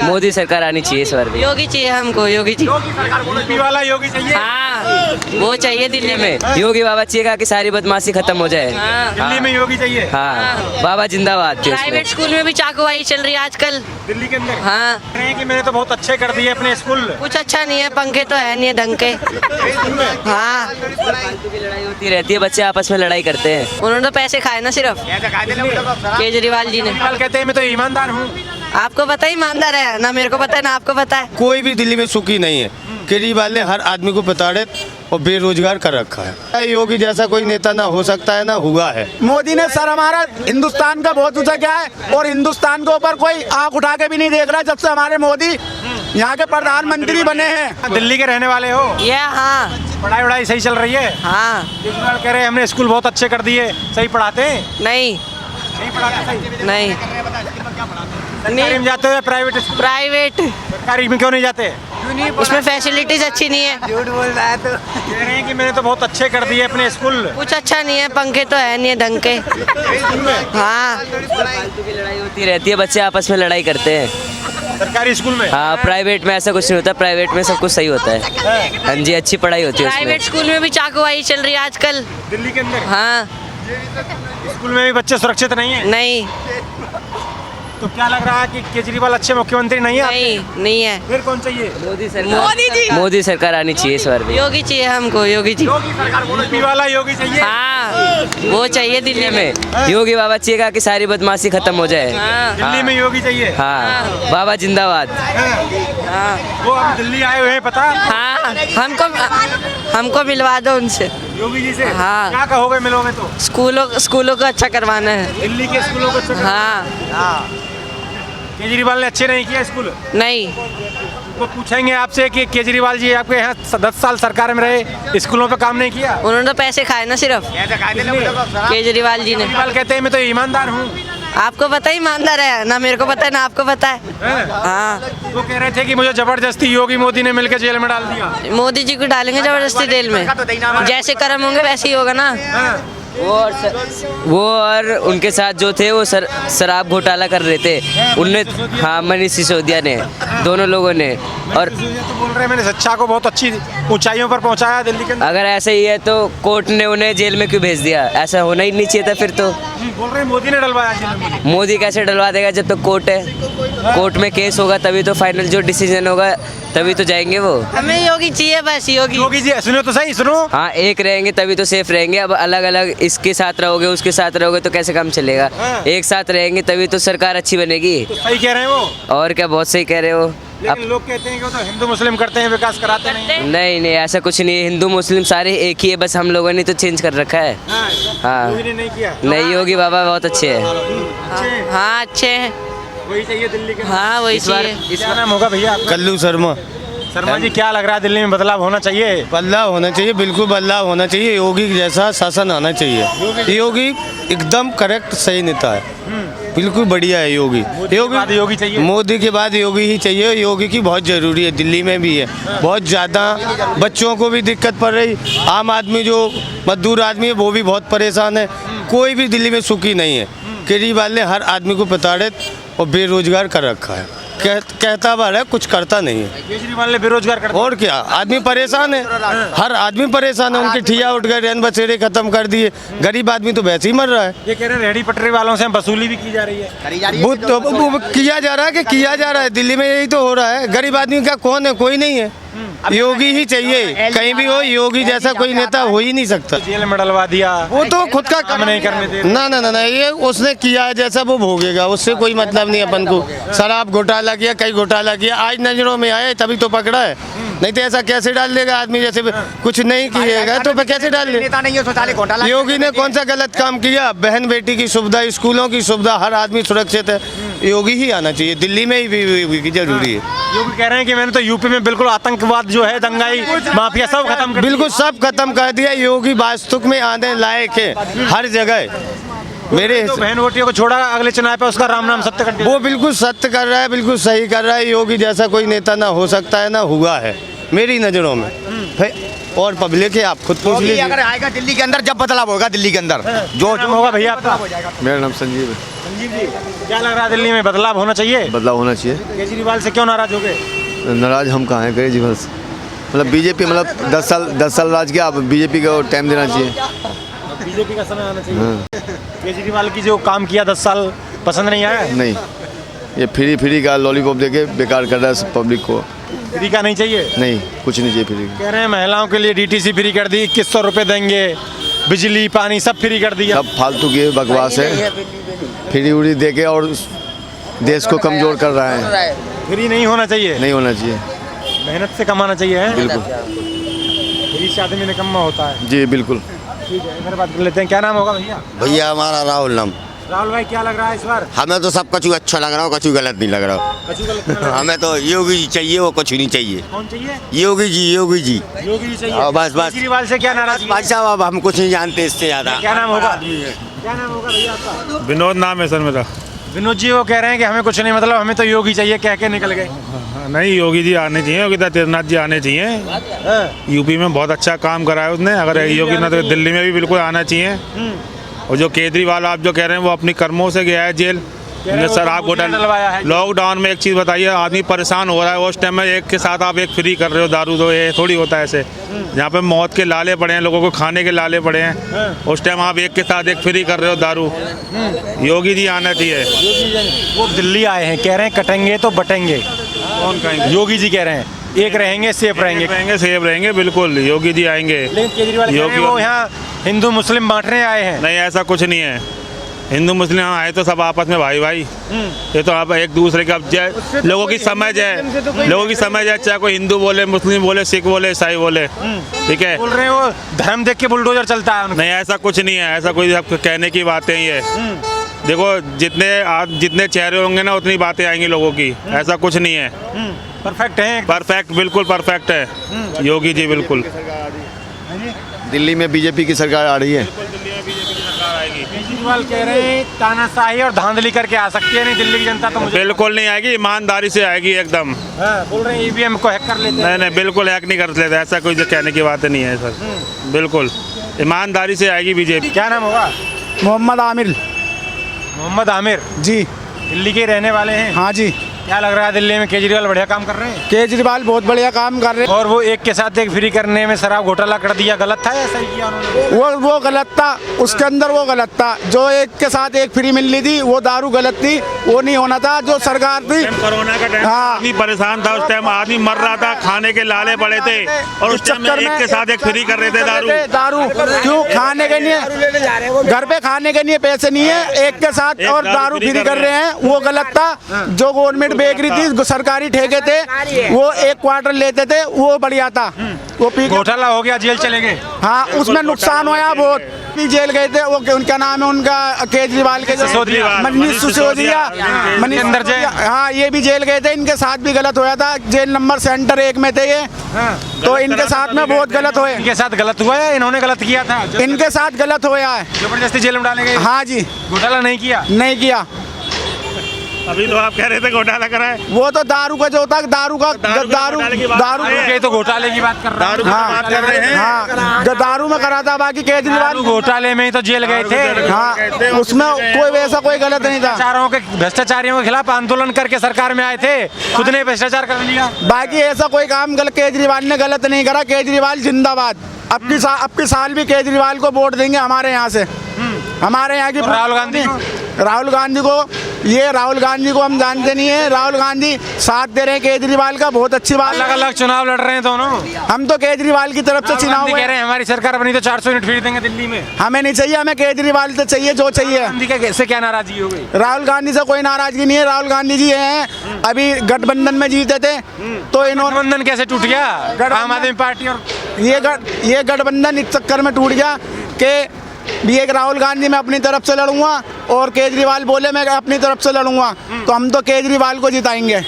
मोदी सरकार आनी चाहिए इस बार भी। योगी चाहिए हमको, योगी जी। यूपी वाला योगी चाहिए। हाँ, वो चाहिए दिल्ली में। योगी बाबा चाहिए कि सारी बदमाशी खत्म हो जाए। हाँ। दिल्ली में योगी चाहिए। हाँ, बाबा जिंदाबाद थे उसमें। प्राइवेट स्कूल में भी चाकूबाजी चल रही है आजकल। दिल्ली के अंदर हाँ, कह रहे हैं कि मैंने तो बहुत अच्छे कर दिए अपने स्कूल। कुछ अच्छा नहीं है, पंखे तो है नहीं है ढंग के। हाँ, लड़ाई होती रहती है, बच्चे आपस में लड़ाई करते हैं। उन्होंने तो पैसे खाए ना सिर्फ केजरीवाल जी ने। केजरीवाल कहते हैं मैं तो ईमानदार हूँ। आपको पता है ईमानदार है ना, मेरे को पता है ना आपको पता है। कोई भी दिल्ली में सुखी नहीं है। केजरीवाल ने हर आदमी को प्रताड़ित और बेरोजगार कर रखा है। योगी जैसा कोई नेता ना हो सकता है ना हुआ है। मोदी ने सर हमारा हिंदुस्तान का बहुत ऊंचा किया है और हिंदुस्तान के ऊपर कोई आंख उठा के भी नहीं देख रहा जब से हमारे मोदी यहाँ के प्रधानमंत्री बने हैं। दिल्ली के रहने वाले हो? ये हाँ पढ़ाई वढ़ाई सही चल रही है? हाँ। केजरीवाल कह रहे हैं हमने स्कूल बहुत अच्छे कर दिए। सही पढ़ाते हैं? नहीं नहीं पढ़ाते सही? नहीं, सरकारी में जाते हो प्राइवेट? प्राइवेट सरकारी में क्यों नहीं जाते? उसमें फैसिलिटीज अच्छी नहीं है। झूठ बोल रहा है तो। कह रहे हैं कि मैंने तो बहुत अच्छे कर दिए अपने स्कूल। कुछ अच्छा नहीं है, पंखे तो है नहीं है ढंग के। हाँ, लड़ाई होती रहती है, बच्चे आपस में लड़ाई करते हैं। सरकारी स्कूल में? हाँ, प्राइवेट में ऐसा कुछ नहीं होता, प्राइवेट में सब कुछ सही होता है। हाँ जी, अच्छी पढ़ाई होती है प्राइवेट उसमें। स्कूल में भी चाकूबाजी चल रही है आजकल। दिल्ली के अंदर हाँ, स्कूल में भी बच्चे सुरक्षित नहीं है? नहीं तो क्या लग रहा है कि केजरीवाल अच्छे मुख्यमंत्री नहीं है? नहीं नहीं है। फिर कौन चाहिए? मोदी सरकार आनी चाहिए इस बार भी। योगी चाहिए हमको, योगी जी। यूपी वाला योगी चाहिए। हाँ, वो चाहिए दिल्ली में। योगी बाबा चाहिए कि सारी बदमाशी खत्म हो जाए। हाँ, दिल्ली में योगी चाहिए। हाँ, बाबा जिंदाबाद। हाँ, वो हम दिल्ली आए हुए हैं पता? हाँ, हमको मिलवा दो उनसे। योगी जी से? हाँ। क्या कहोगे मिलोगे तो? स्कूलों को अच्छा करवाना है। दिल्ली के स्कूलों को अच्छा करना। हाँ, केजरीवाल ने अच्छे नहीं किया स्कूल। नहीं वो पूछेंगे आपसे कि केजरीवाल जी आपके यहाँ 10 साल सरकार में रहे, स्कूलों पे काम नहीं किया? उन्होंने तो पैसे खाए ना सिर्फ केजरीवाल जी ने। केजरीवाल कहते हैं मैं तो ईमानदार हूँ। आपको पता है ईमानदार है ना, मेरे को पता है ना आपको पता है। हाँ, वो कह रहे थे कि मुझे जबरदस्ती योगी मोदी ने मिलकर जेल में डाल दिया। मोदी जी को डालेंगे जबरदस्ती जेल में। जैसे कर्म होंगे वैसे ही होगा ना। वो और उनके साथ जो थे वो शराब घोटाला कर रहे थे उनने। हाँ, मनीष सिसोदिया ने, दोनों लोगों ने। और तो बोल रहे हैं मैंने शिक्षा को बहुत अच्छी ऊंचाइयों पर पहुंचाया दिल्ली के अंदर। अगर ऐसा ही है तो कोर्ट ने उन्हें जेल में क्यों भेज दिया? ऐसा होना ही नहीं चाहिए था फिर तो। बोल रहे हैं मोदी ने डलवाया जेल में। मोदी कैसे डलवा देगा जब तक कोर्ट है? कोर्ट में केस होगा तभी तो फाइनल जो डिसीजन होगा तभी तो जाएंगे वो। हमें योगी चाहिए, बस योगी। योगी जी सुनो तो सही, सुनो। हाँ, एक रहेंगे तभी तो सेफ रहेंगे। अब अलग अलग इसके साथ रहोगे उसके साथ रहोगे तो कैसे काम चलेगा? एक साथ रहेंगे तभी तो सरकार अच्छी बनेगी। तो सही कह रहे हैं वो। और क्या, बहुत सही कह रहे हो। लेकिन लोग कहते हैं कि वो तो हिंदू मुस्लिम करते हैं, विकास कराते नहीं हैं। नहीं नहीं, ऐसा कुछ नहीं है। हिंदू मुस्लिम सारे एक ही है, बस हम लोगों ने तो चेंज कर रखा है। हाँ, योगी ने नहीं किया। नहीं, योगी बाबा बहुत अच्छे हैं। हाँ, अच्छे हैं। वही चाहिए दिल्ली के। हाँ, वही इस बार चाहिए। क्या नाम होगा भैया आपका? कल्लू शर्मा। शर्मा जी, क्या लग रहा है दिल्ली में बदलाव होना चाहिए? बदलाव होना चाहिए, बिल्कुल बदलाव होना चाहिए। योगी जैसा शासन आना चाहिए। योगी एकदम करेक्ट सही नेता है, बिल्कुल बढ़िया है योगी। योगी चाहिए। मोदी के बाद योगी ही चाहिए। योगी की बहुत ज़रूरी है, दिल्ली में भी है। बहुत ज़्यादा बच्चों को भी दिक्कत पड़ रही, आम आदमी जो मजदूर आदमी है वो भी बहुत परेशान है। कोई भी दिल्ली में सुखी नहीं है। केजरीवाल ने हर आदमी को प्रताड़ित और बेरोजगार कर रखा है। कहता बार है, कुछ करता नहीं है। केजरीवाल ने बेरोजगार कर दिया। और क्या, आदमी परेशान है, हर आदमी परेशान है। उनके ठिया उठ गए, रैन बसेरे खत्म कर दिए। गरीब आदमी तो वैसे ही मर रहा है। ये कह रहे हैं रेहड़ी पटरी वालों से वसूली भी की जा रही है। वो किया जा रहा है कि किया जा रहा है, दिल्ली में यही तो हो रहा है। गरीब आदमी का कौन है? कोई नहीं है। योगी ही चाहिए, कहीं भी हो। योगी जैसा कोई नेता हो ही नहीं सकता। जेल में डलवा दिया। वो तो खुद का काम नहीं करने दे। ना ना ना ना, ये उसने किया है जैसा वो भोगेगा, उससे कोई मतलब नहीं अपन को। शराब घोटाला किया, कई घोटाला किया, आज नजरों में आए तभी तो पकड़ा है। नहीं तो ऐसा कैसे डाल देगा आदमी? जैसे कुछ नहीं किएगा तो कैसे डाल देगा? योगी ने कौन सा गलत काम किया? बहन बेटी की सुविधा, स्कूलों की सुविधा, हर आदमी सुरक्षित है। योगी ही आना चाहिए, दिल्ली में ही भी जरूरी है। योगी कह रहे हैं कि मैंने तो यूपी में बिल्कुल आतंकवाद जो है, दंगाई माफिया सब खत्म कर बिल्कुल सब खत्म कर दिया। योगी वास्तव में आने लायक है हर जगह। मेरे तो बहन बेटियों को छोड़ा, अगले चुनाव पे उसका राम नाम सत्य कर दिया। वो बिल्कुल सत्य कर रहा है, बिल्कुल सही कर रहा है। योगी जैसा कोई नेता ना हो सकता है ना हुआ है मेरी नज़रों में। और पब्लिक है, आप खुद पूछ लीजिए। अगर आएगा दिल्ली के अंदर, जब बदलाव होगा दिल्ली के अंदर, जो नाम होगा भैया आपका? मेरा नाम संजीव है। संजीव जी, क्या लग रहा है दिल्ली में बदलाव होना चाहिए? बदलाव होना चाहिए। केजरीवाल से क्यों नाराज हो गए? नाराज हम कहाँ हैं केजरीवाल से? मतलब बीजेपी, मतलब 10 साल राज किया, अब बीजेपी को टाइम देना चाहिए। बीजेपी का समय आना चाहिए। केजरीवाल की जो काम किया 10 साल पसंद नहीं आया? नहीं, ये फ्री का लॉलीपॉप देके बेकार कर रहा है पब्लिक को। फ्री का नहीं चाहिए? नहीं, कुछ नहीं चाहिए फ्री का। कह रहे हैं महिलाओं के लिए डीटीसी फ्री कर दी, 2100 रुपये देंगे, बिजली पानी सब फ्री कर दिया। सब फालतू की बकवास है, फ्री उड़ी दे के और देश को कमजोर कर रहा है। फ्री नहीं होना चाहिए, नहीं होना चाहिए, मेहनत से कमाना चाहिए है? बिल्कुल। फ्री से आदमी निकम्मा होता है। जी बिल्कुल। ठीक है, इधर बात कर लेते हैं। क्या नाम होगा भैया? भैया हमारा राहुल नाम। राहुल भाई, क्या लग रहा है इस बार? हमें तो सब कछु अच्छा लग रहा हो, कछु गलत नहीं लग रहा हो। कछु गलत नहीं लग रहा? हमें तो योगी जी चाहिए, वो कुछ नहीं चाहिए। कौन चाहिए? योगी जी, योगी जी। योगी जी चाहिए। हाँ, बस। केजरीवाल से क्या नाराज? भाई साहब, अब हम कुछ नहीं जानते इससे ज्यादा। क्या नाम होगा? क्या नाम होगा भैया आपका? विनोद नाम है सर मेरा। विनोद जी, वो कह रहे हैं कि हमें कुछ नहीं, मतलब हमें तो योगी चाहिए कह के निकल गए। नहीं, योगी जी आने चाहिए, योगी आदित्यनाथ जी आने चाहिए। यूपी में बहुत अच्छा काम करा है उसने। अगर योगी नाथ दिल्ली में भी बिल्कुल आना चाहिए। और जो केजरीवाल आप जो कह रहे हैं वो अपनी कर्मों से गया है जेल। शराब डलवाया है। घोटाला, लॉकडाउन में एक चीज़ बताइए, आदमी परेशान हो रहा है, उस टाइम में एक के साथ आप एक फ्री कर रहे हो दारू। तो ये थोड़ी होता है ऐसे। जहाँ पे मौत के लाले पड़े हैं, लोगों को खाने के लाले पड़े हैं, उस टाइम आप एक के साथ एक फ्री कर रहे हो दारू। योगी जी आना चाहिए। वो दिल्ली आए हैं, कह रहे हैं कटेंगे तो बटेंगे। कौन कहेंगे? योगी जी कह रहे हैं एक रहेंगे सेफ रहेंगे। सेफ रहेंगे, बिल्कुल योगी जी आएंगे। लेकिन केजरीवाल कह रहे हैं वो यहाँ हिंदू मुस्लिम बांटने आए हैं। नहीं, ऐसा कुछ नहीं है। हिंदू मुस्लिम आए तो सब आपस में भाई भाई। ये तो आप एक दूसरे का लोगों की समझ है, लोगों की समझ है, चाहे कोई हिंदू बोले, मुस्लिम बोले, सिख बोले, ईसाई बोले, ठीक है। बोल रहे हैं वो धर्म देख के बुलडोजर चलता है। नहीं, ऐसा कुछ नहीं है, ऐसा कोई कहने की बातें ही है। देखो, जितने चेहरे होंगे ना उतनी बातें आएंगी लोगों की। ऐसा कुछ नहीं है। परफेक्ट है, परफेक्ट, बिल्कुल परफेक्ट है योगी जी, बिल्कुल। दिल्ली में बीजेपी की सरकार आ रही है। केजरीवाल कह रहे हैं तानाशाही और धांधली करके आ सकती है नहीं दिल्ली की जनता, तो मुझे बिल्कुल नहीं आएगी, ईमानदारी से आएगी एकदम। बोल रहे हैं ईवीएम को हैक कर लेते हैं। नहीं, बिल्कुल हैक नहीं कर लेते, ऐसा कोई कहने की बात नहीं है सर। बिल्कुल ईमानदारी से आएगी बीजेपी। क्या नाम होगा? मोहम्मद आमिर। मोहम्मद आमिर जी। दिल्ली के रहने वाले हैं? हाँ जी। क्या लग रहा है दिल्ली में केजरीवाल बढ़िया काम कर रहे हैं? केजरीवाल बहुत बढ़िया काम कर रहे हैं। और वो एक के साथ एक फ्री करने में शराब घोटाला कर दिया, गलत था या सही किया उन्होंने? वो गलत था, उसके अंदर वो गलत था। जो एक के साथ एक फ्री मिल रही थी वो दारू गलत थी, वो नहीं होना था। जो सरकार थी कोरोना का टाइम, हाँ। आदमी परेशान था उस टाइम, आदमी मर रहा था, खाने के लाले पड़े थे, और उस टाइम एक के साथ एक फ्री कर रहे थे दारू। क्यों? खाने के लिए, घर पे खाने के लिए पैसे नहीं है, एक के साथ और दारू फ्री कर रहे हैं, वो गलत था। जो गवर्नमेंट बेकरी थी, सरकारी ठेके थे, वो एक क्वार्टर लेते थे, वो बढ़िया था। वो पी घोटाला हो गया, जेल चले गए। हाँ, उसमें नुकसान हुआ बहुत। भी जेल गए थे। वो उनका नाम है उनका केजरीवाल के मनीष सिसोदिया, मनीष अंदर जेल। हाँ, ये भी जेल गए थे। इनके साथ भी गलत होया था। जेल नंबर सेंटर 1 में थे ये। तो इनके साथ में बहुत गलत हुए। इनके साथ गलत हुआ है, इन्होंने गलत किया था? इनके साथ गलत होया है, जबरदस्ती जेल में डाले गए। हाँ जी, घोटाला नहीं किया? नहीं किया। अभी तो आप कह रहे थे घोटाला करा है। वो तो दारू का जो था, दारू के तो घोटाले की बात कर रहे हैं। हाँ, दारू में करा था। बाकी केजरीवाल घोटाले में ही तो जेल गए थे। हाँ, उसमें कोई वैसा कोई गलत नहीं था। भ्रष्टाचारियों के खिलाफ आंदोलन करके सरकार में आए थे, खुद ने भ्रष्टाचार कर लिया। बाकी ऐसा कोई काम केजरीवाल ने गलत नहीं करा। केजरीवाल जिंदाबाद। अब की साल भी केजरीवाल को वोट देंगे हमारे यहाँ से। हमारे यहाँ की राहुल गांधी को राहुल गांधी को हम जानते नहीं है। राहुल गांधी साथ दे रहे हैं केजरीवाल का, बहुत अच्छी बात। अलग-अलग चुनाव लड़ रहे हैं दोनों। हम तो केजरीवाल की तरफ से चुनाव कह रहे हैं हमारी सरकार बनी तो 400 यूनिट फ्री देंगे दिल्ली में। हमें नहीं चाहिए, हमें केजरीवाल से चाहिए जो चाहिए। गांधी से क्या नाराजगी हो गई? राहुल गांधी से कोई नाराजगी नहीं है। राहुल गांधी जी हैं, अभी गठबंधन में जीते थे तो इन्होंने। गठबंधन कैसे टूट गया? आम आदमी पार्टी और ये गठबंधन इस चक्कर में टूट गया कि भी एक राहुल गांधी मैं अपनी तरफ से लड़ूंगा और केजरीवाल बोले मैं अपनी तरफ से लड़ूंगा, तो हम तो केजरीवाल को जिताएंगे।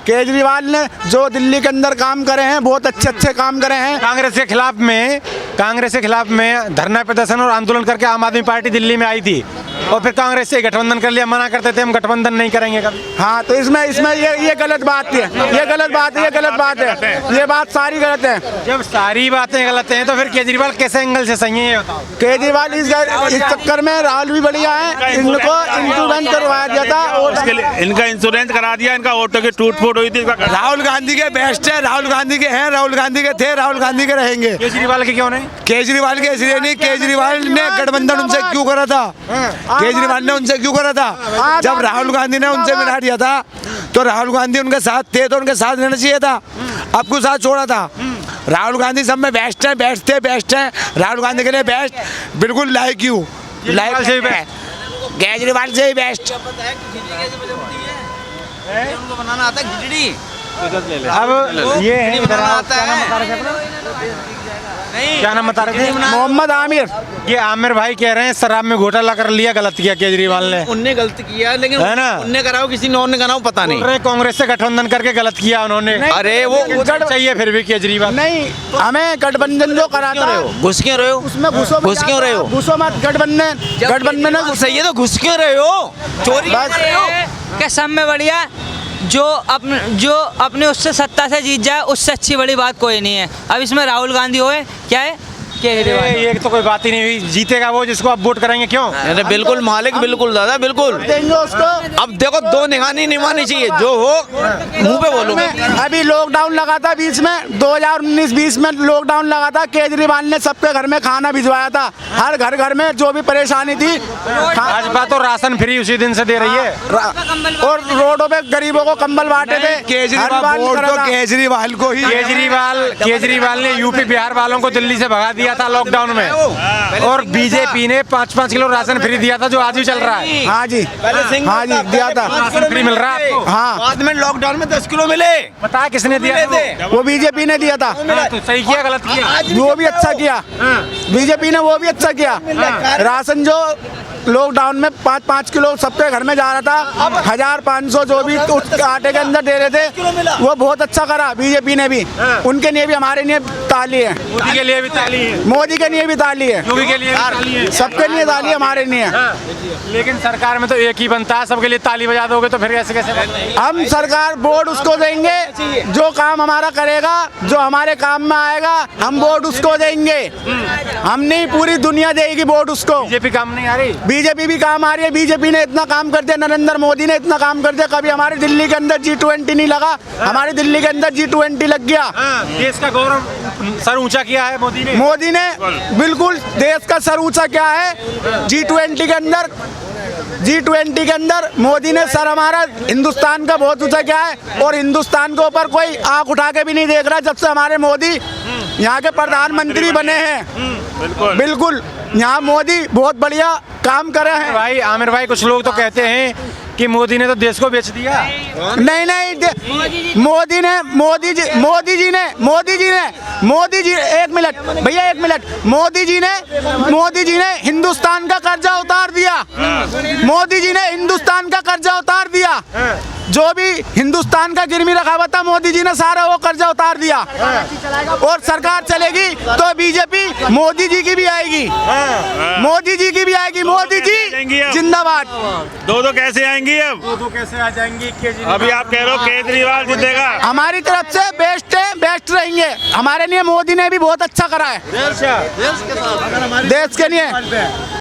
केजरीवाल ने जो दिल्ली के अंदर काम करे हैं, बहुत अच्छे काम करे हैं। कांग्रेस के खिलाफ में धरना प्रदर्शन और आंदोलन करके आम आदमी पार्टी दिल्ली में आई थी। और फिर कांग्रेस से गठबंधन कर लिया, मना करते थे हम गठबंधन नहीं करेंगे कभी। हाँ, तो इसमें ये गलत बात है, ये गलत बात है, ये गलत बात है, ये बात सारी गलत है। जब सारी बातें गलत हैं तो फिर केजरीवाल कैसे एंगल से सही है ये बताओ। केजरीवाल इस चक्कर में राहुल भी बढ़िया है, इनको इंश्योरेंस करवाया दिया था और इसके लिए इनका इंश्योरेंस करा दिया, इनका ऑटो की टूट फूट हुई थी। राहुल गांधी के बेस्ट है, राहुल गांधी के हैं, राहुल गांधी के थे, राहुल गांधी के रहेंगे। केजरीवाल के क्यों नहीं? केजरीवाल के इसलिए नहीं, केजरीवाल ने गठबंधन उनसे क्यों करा था? केजरीवाल ने उनसे क्यों करा था? जब राहुल गांधी ने उनसे मिला दिया था तो राहुल गांधी उनके साथ थे तो उनके साथ रहना चाहिए था, आपको साथ छोड़ा था। राहुल गांधी सब में बेस्ट है, बेस्ट थे, बेस्ट है, राहुल गांधी के लिए बेस्ट, बिल्कुल लाइक यू, लाइक से केजरीवाल से ही बेस्ट। बनाना आता है खिचड़ी। अब ये है क्या नाम बता रहे थे? मोहम्मद आमिर। ये आमिर भाई कह रहे हैं शराब में घोटाला कर लिया, गलत किया केजरीवाल ने। उनने गलत किया, लेकिन है ना? उनने कराओ किसी ने और ने कराओ पता नहीं। कांग्रेस से गठबंधन करके गलत किया उन्होंने। अरे वो उधर चाहिए फिर भी केजरीवाल नहीं, हमें गठबंधन जो करा था घुस क्यों रहे हो? उसमें घुसो घुस क्यों रहे हो? घुसो मत, गठबंधन में सही है तो घुस क्यों रहे हो? चोरी क्यों कर रहे हो? क्या सब में बढ़िया जो अपने उससे सत्ता से जीत जाए उससे अच्छी बड़ी बात कोई नहीं है। अब इसमें राहुल गांधी होए क्या है, ये तो कोई बात ही नहीं हुई। जीतेगा वो जिसको आप वोट करेंगे। क्यों? अरे बिल्कुल मालिक, बिल्कुल दादा, बिल्कुल देंगे उसको। अब देखो दो निगानी निभानी चाहिए, जो हो मुंह पे बोलो। अभी लॉकडाउन लगा था बीच में, 2019-20 में लॉकडाउन लगा था, केजरीवाल ने सबके घर में खाना भिजवाया था, हर घर में जो भी परेशानी थी। भाजपा तो राशन फ्री उसी दिन से दे रही है और रोडों पे गरीबों को कंबल बांटे थे। केजरीवाल ने यूपी बिहार वालों को दिल्ली से भगा दिया था लॉकडाउन में, और बीजेपी ने 5-5 किलो राशन फ्री दिया था जो आज भी चल रहा है। हाँ जी, हाँ जी, दिया था, राशन फ्री मिल रहा है आपको। हाँ, बाद में लॉकडाउन में 10 किलो मिले। बता किसने दिया था? वो बीजेपी ने दिया था। तो सही किया गलत किया? वो भी अच्छा किया, बीजेपी ने वो भी अच्छा किया। राशन जो लॉकडाउन में 5-5 किलो सबके घर में जा रहा था, 1500 जो भी उस आटे के अंदर दे रहे थे, वो बहुत अच्छा करा बीजेपी ने भी। उनके लिए भी हमारे लिए ताली है, मोदी के लिए भी ताली है, मोदी के लिए भी ताली है, योगी के लिए भी ताली है, सबके लिए ताली है, हमारे लिए। लेकिन सरकार में तो एक ही बनता है, सबके लिए ताली बजा दोगे तो फिर कैसे हम सरकार वोट उसको देंगे जो काम हमारा करेगा, जो हमारे काम में आएगा, हम वोट उसको देंगे। हम नहीं, पूरी दुनिया देगी वोट उसको। बीजेपी काम नहीं आ रही? बीजेपी भी काम आ रही है, बीजेपी ने इतना काम कर दिया, नरेंद्र मोदी ने इतना काम कर दिया, कभी हमारे दिल्ली के अंदर G20 नहीं लगा, हमारे दिल्ली के अंदर G20 लग गया। देश का गौरव सर ऊंचा किया है मोदी ने बिल्कुल देश का सर ऊंचा किया है। G20 के अंदर मोदी ने सर हमारा हिंदुस्तान का बहुत ऊंचा किया है, और हिंदुस्तान के ऊपर कोई आंख उठा के भी नहीं देख रहा जब से हमारे मोदी यहाँ के प्रधानमंत्री बने हैं। बिल्कुल यहाँ मोदी बहुत बढ़िया काम करे हैं। भाई आमिर भाई, कुछ लोग तो कहते हैं कि मोदी ने तो देश को बेच दिया। नहीं, मोदी जी एक मिनट भैया, एक मिनट। मोदी जी ने हिंदुस्तान का कर्जा उतार दिया, मोदी जी ने हिंदुस्तान का कर्जा उतार दिया, जो भी हिंदुस्तान का गिरवी रखा हुआ था मोदी जी ने सारा वो कर्जा उतार दिया। और सरकार चलेगी तो बीजेपी मोदी जी की भी आएगी, मोदी जी की भी आएगी। मोदी जी जिंदाबाद। दो कैसे आएंगी? अब दो कैसे आ जाएंगी? अभी आप कह रहे हो केजरीवाल जीतेगा? हमारी तरफ से बेस्ट है, बेस्ट रहेंगे। हमारे लिए मोदी ने भी बहुत अच्छा करा है देश के लिए।